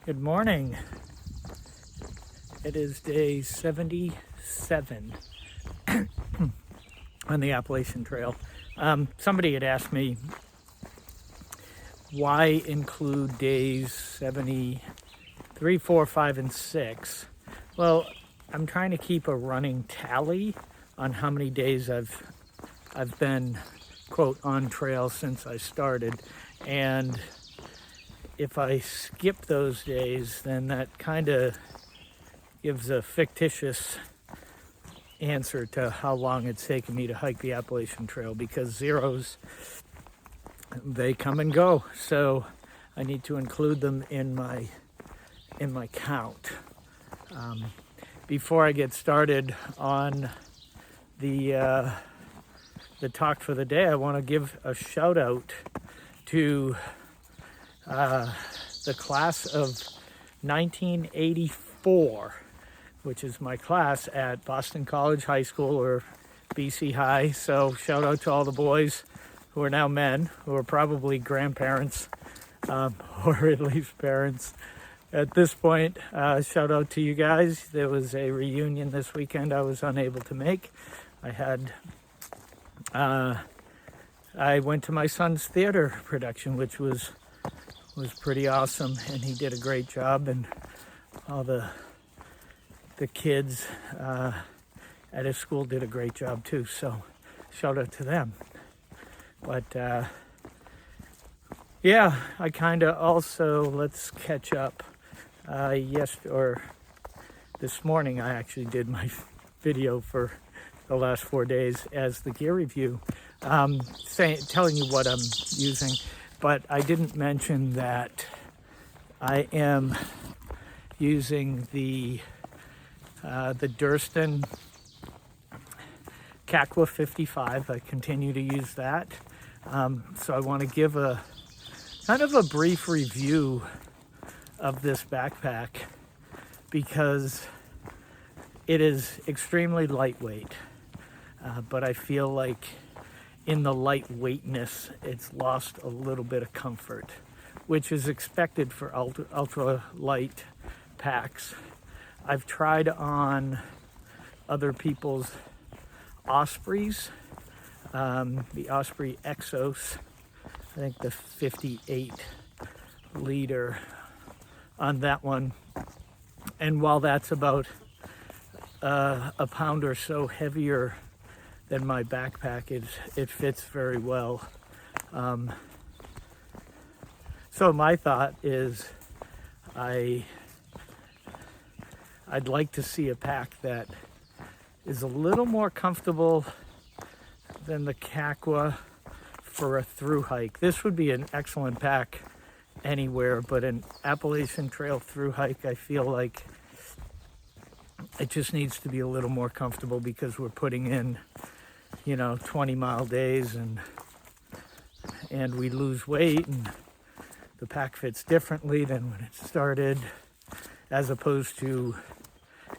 Good morning. It is day 77 on the Appalachian Trail. Somebody had asked me why include days 73, 4, 5, and 6. Well, I'm trying to keep a running tally on how many days I've been, quote, on trail since I started. And if I skip those days, then that kind of gives a fictitious answer to how long it's taken me to hike the Appalachian Trail, because zeros, they come and go. So I need to include them in my count. Before I get started on the talk for the day, I want to give a shout out to the class of 1984, which is my class at Boston College High School, or BC High. So shout out to all the boys who are now men, who are probably grandparents, or at least parents at this point. Shout out to you guys. There was a reunion this weekend I was unable to make. I went to my son's theater production, which was pretty awesome, and he did a great job, and all the kids at his school did a great job too, so shout out to them. But yeah, I kind of also, let's catch up. This morning I actually did my video for the last 4 days as the gear review, telling you what I'm using. But I didn't mention that I am using the Durston Kakwa 55. I continue to use that. So I want to give a kind of a brief review of this backpack, because it is extremely lightweight. But I feel like in the lightweightness, it's lost a little bit of comfort, which is expected for ultra light packs. I've tried on other people's Ospreys, the Osprey Exos, I think the 58 liter on that one. And while that's about a pound or so heavier than my backpack, it fits very well. So my thought is I'd like to see a pack that is a little more comfortable than the Kakwa for a through hike. This would be an excellent pack anywhere, but an Appalachian Trail through hike, I feel like it just needs to be a little more comfortable, because we're putting in 20-mile days, and we lose weight, and the pack fits differently than when it started, as opposed to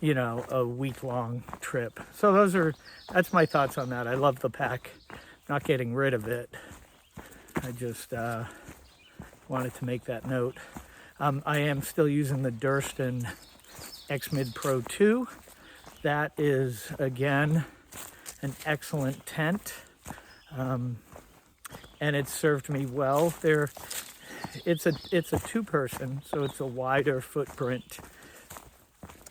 a week-long trip. So that's my thoughts on that. I love the pack, not getting rid of it. I just wanted to make that note. I am still using the Durston X-Mid Pro 2. That is, again, an excellent tent, and it served me well. It's a two-person, so it's a wider footprint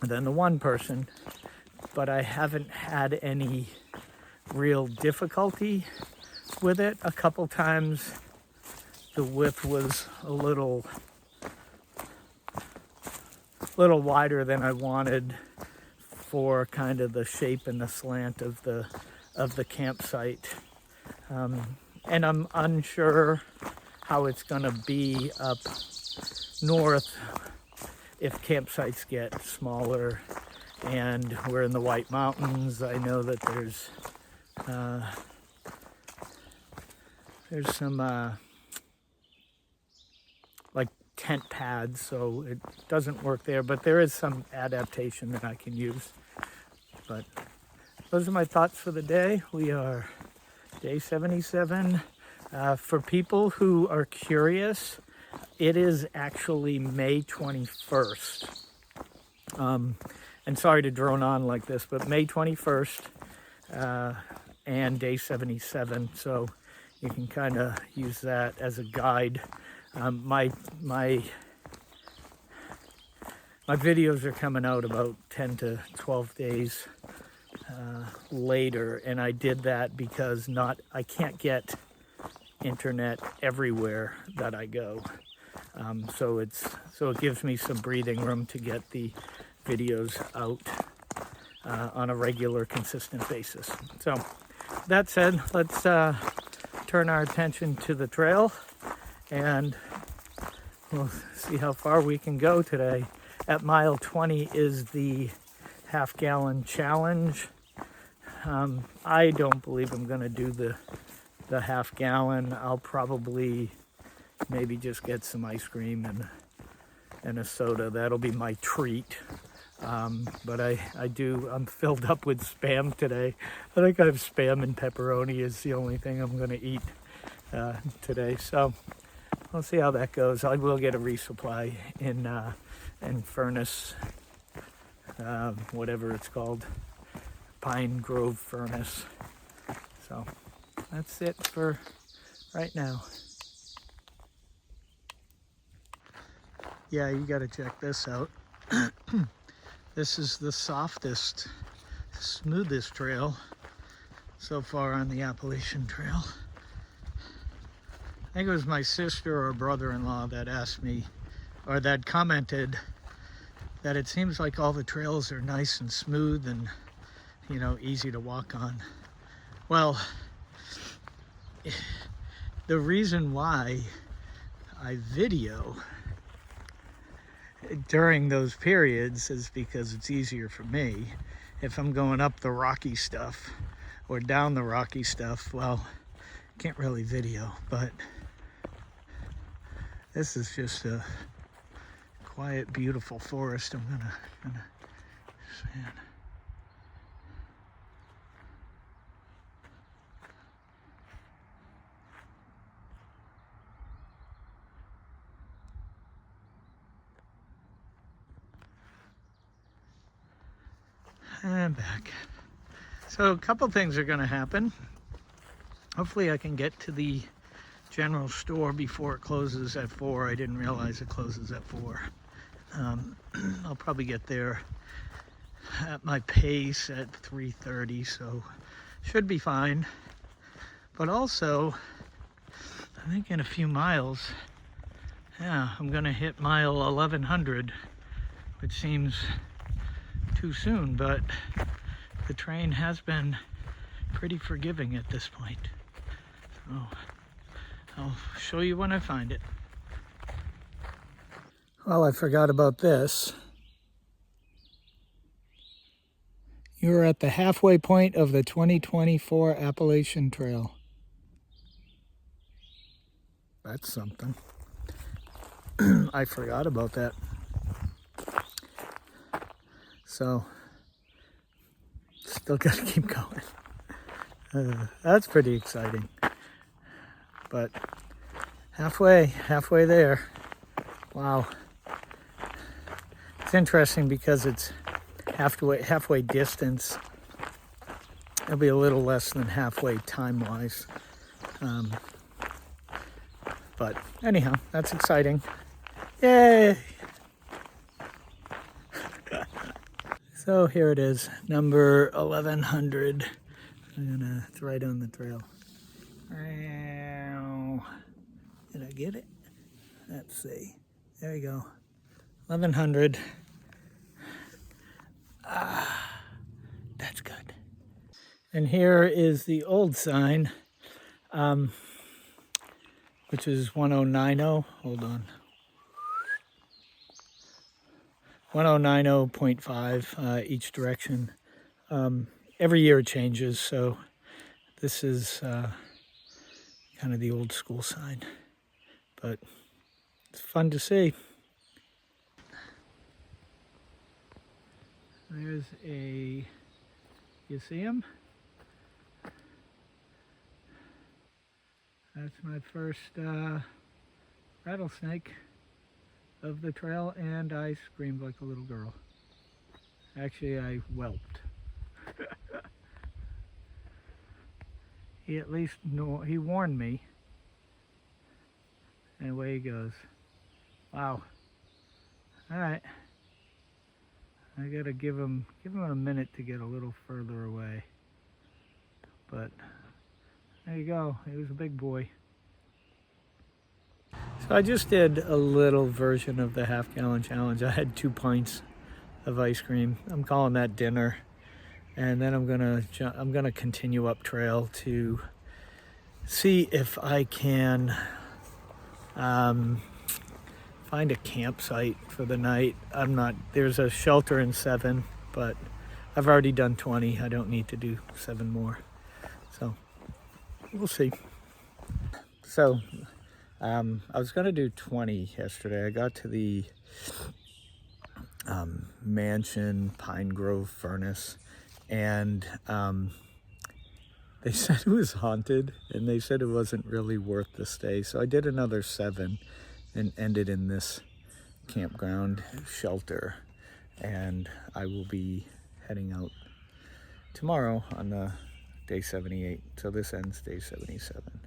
than the one-person, but I haven't had any real difficulty with it. A couple times the width was a little wider than I wanted for kind of the shape and the slant of the campsite, and I'm unsure how it's gonna be up north if campsites get smaller, and we're in the White Mountains. I know that there's some like tent pads, so it doesn't work there, but there is some adaptation that I can use. But those are my thoughts for the day. We are day 77. For people who are curious, it is actually May 21st. And sorry to drone on like this, but May 21st and day 77. So you can kind of use that as a guide. My videos are coming out about 10 to 12 days later, and I did that because I can't get internet everywhere that I go. So it gives me some breathing room to get the videos out on a regular, consistent basis. So that said, let's turn our attention to the trail, and we'll see how far we can go today. At mile 20 is the half-gallon challenge. I don't believe I'm going to do the half-gallon. I'll probably maybe just get some ice cream and a soda. That'll be my treat. But I'm filled up with Spam today. I think I have Spam and pepperoni is the only thing I'm going to eat today. So we'll see how that goes. I will get a resupply in Furnace, whatever it's called, Pine Grove Furnace. So that's it for right now. Yeah, you got to check this out. This is the softest, smoothest trail so far on the Appalachian Trail. I think it was my sister or brother-in-law that asked me, or that commented, that it seems like all the trails are nice and smooth and, you know, easy to walk on. Well, the reason why I video during those periods is because it's easier for me. If I'm going up the rocky stuff or down the rocky stuff, well, can't really video, but this is just a quiet, beautiful forest. I'm gonna sand. And back. So a couple things are going to happen. Hopefully I can get to the general store before it closes at 4. I didn't realize it closes at 4. I'll probably get there at my pace at 3:30, so should be fine. But also, I think in a few miles, yeah, I'm going to hit mile 1100, which seems too soon, but the train has been pretty forgiving at this point. So I'll show you when I find it. Well, I forgot about this. You're at the halfway point of the 2024 Appalachian Trail. That's something. I forgot about that. So, still got to keep going. That's pretty exciting. But halfway there. Wow. It's interesting because it's halfway distance. It'll be a little less than halfway time-wise. But anyhow, that's exciting. Yay! So here it is, number 1100. It's right on the trail. Did I get it? Let's see. There you go. 1100. That's good. And here is the old sign, which is 1090. Hold on. 1090.5 each direction. Every year it changes, so this is kind of the old school sign, but it's fun to see. There's you see him? That's my first rattlesnake. of the trail, and I screamed like a little girl. Actually, I whelped. He at least knew, he warned me. And away he goes. Wow. All right. I gotta give him a minute to get a little further away. But there you go. He was a big boy. So I just did a little version of the half-gallon challenge. I had 2 pints of ice cream. I'm calling that dinner. And then I'm gonna continue up trail to see if I can find a campsite for the night. There's a shelter in 7, but I've already done 20. I don't need to do 7 more. So we'll see. So I was gonna do 20 yesterday. I got to the mansion Pine Grove Furnace, and they said it was haunted, and they said it wasn't really worth the stay. So I did another 7 and ended in this campground shelter, and I will be heading out tomorrow on the day 78. So this ends day 77.